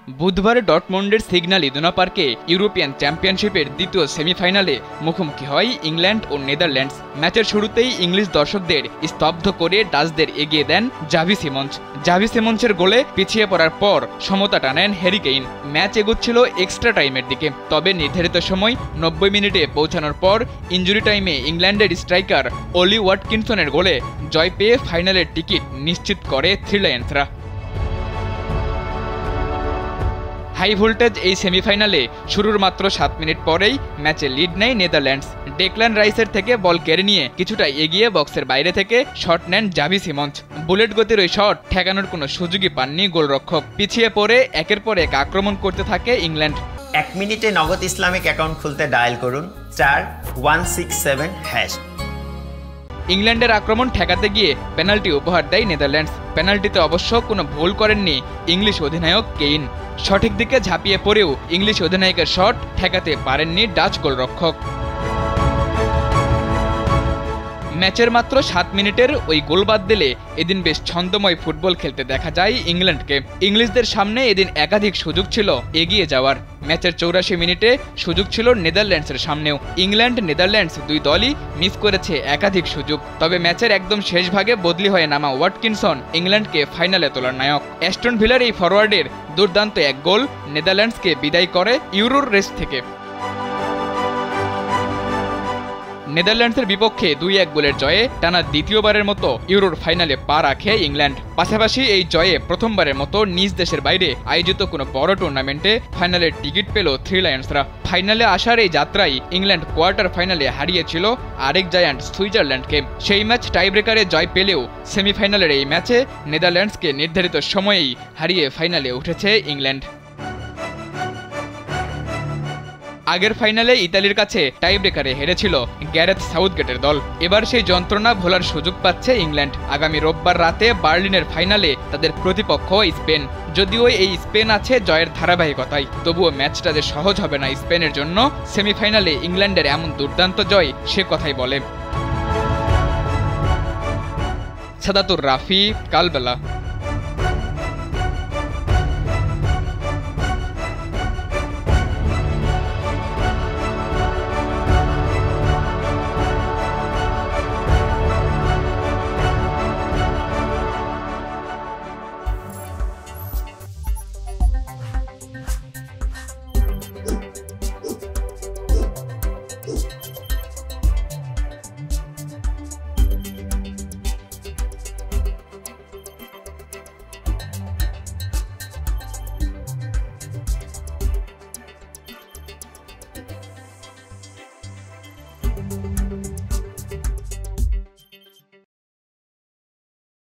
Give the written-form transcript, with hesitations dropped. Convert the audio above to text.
বুধবার ডর্টমুন্ডের signal Iduna পার্কে European চ্যাম্পিয়নশিপের দ্বিতীয় সেমিফাইনালে মুখোমুখি হয় ইংল্যান্ড ও নেদারল্যান্ডস। ম্যাচের শুরুতেই ইংলিশ দর্শকদের স্তব্ধ করে ডাচদের এগিয়ে দেন জাভি সিমন্স। জাভি সিমন্সের গোলে পিছিয়ে পড়ার পর সমতা টানেন হ্যারি কেইন। ম্যাচ এগোচ্ছিল এক্সট্রা টাইমের দিকে, তবে নির্ধারিত সময় 90 মিনিটে পৌঁছানোর পর ইনজুরি টাইমে ইংল্যান্ডের স্ট্রাইকার অলি ওয়াটকিনসনের গোলে জয় পেয়ে ফাইনালের টিকিট নিশ্চিত করে থ্রি লায়ন্সরা। হাই ভোল্টেজ এই সেমিফাইনালে শুরুর মাত্র 7 মিনিট পরেই ম্যাচে লিড নেয় নেদারল্যান্ডস। ডেকল্যান রাইসের থেকে বল কেড়ে নিয়ে কিছুটা এগিয়ে বক্সের বাইরে থেকে শট নেন জাভি সিমন্স। বুলেট গতির ওই শট ঠেকানোর কোনো সুযোগই পাননি গোলরক্ষক। পিছিয়ে পড়ে একের পর এক আক্রমণ করতে থাকে ইংল্যান্ড। 1 মিনিটে নগদ ইসলামিক অ্যাকাউন্ট খুলতে ডায়াল করুন *167#। ইংল্যান্ডের আক্রমণ ঠেকাতে গিয়ে পেনাল্টি উপহার দেয় নেদারল্যান্ডস। পেনাল্টিতে অবশ্য কোনো ভুল করেননি ইংলিশ অধিনায়ক কেইন। সঠিক দিকে ঝাঁপিয়ে পড়েও ইংলিশ অধিনায়কের শট ঠেকাতে পারেননি ডাচ গোলরক্ষক। ম্যাচের মাত্র 7 মিনিটের ওই গোল বাদ দিলে এদিন বেশ ছন্দময় ফুটবল খেলতে দেখা যায় ইংল্যান্ডকে। ইংলিশদের সামনে এদিন একাধিক সুযোগ ছিল এগিয়ে যাওয়ার। ম্যাচের 84 মিনিটে সুযোগ ছিল নেদারল্যান্ডসের সামনেও। ইংল্যান্ড নেদারল্যান্ডস দুই দলই মিস করেছে একাধিক সুযোগ। তবে ম্যাচের একদম শেষ ভাগে বদলি হয়ে নামা ওয়াটকিনসন ইংল্যান্ডকে ফাইনালে তোলার নায়ক। অ্যাস্টন ভিলার এই ফরওয়ার্ডের দুর্দান্ত এক গোল নেদারল্যান্ডসকে বিদায় করে ইউরোর রেস থেকে। নেদারল্যান্ডসের বিপক্ষে 2-1 গোলের জয়ে টানা দ্বিতীয়বারের মতো ইউরোর ফাইনালে পা রাখে ইংল্যান্ড। পাশাপাশি এই জয়ে প্রথমবারের মতো নিজ দেশের বাইরে আয়োজিত কোনো বড় টুর্নামেন্টে ফাইনালের টিকিট পেল থ্রি লায়ন্সরা। ফাইনালে আসার এই যাত্রায় ইংল্যান্ড কোয়ার্টার ফাইনালে হারিয়েছিল আরেক জায়ান্ট সুইজারল্যান্ডকে। সেই ম্যাচ টাইব্রেকারে জয় পেলেও সেমিফাইনালের এই ম্যাচে নেদারল্যান্ডসকে নির্ধারিত সময়েই হারিয়ে ফাইনালে উঠেছে ইংল্যান্ড। আগের ফাইনালে ইতালির কাছে টাইব্রেকারে হেরেছিল গ্যারেথ সাউথগেটের দল। এবার সেই যন্ত্রণা ভোলার সুযোগ পাচ্ছে ইংল্যান্ড। আগামী রোববার রাতে বার্লিনের ফাইনালে তাদের প্রতিপক্ষ স্পেন। যদিও এই স্পেন আছে জয়ের ধারাবাহিকতায়, তবুও ম্যাচটা যে সহজ হবে না স্পেনের জন্য। সেমিফাইনালে ইংল্যান্ডের এমন দুর্দান্ত জয় সে কথাই বলে। সাদাতুর রাফি, কালবেলা।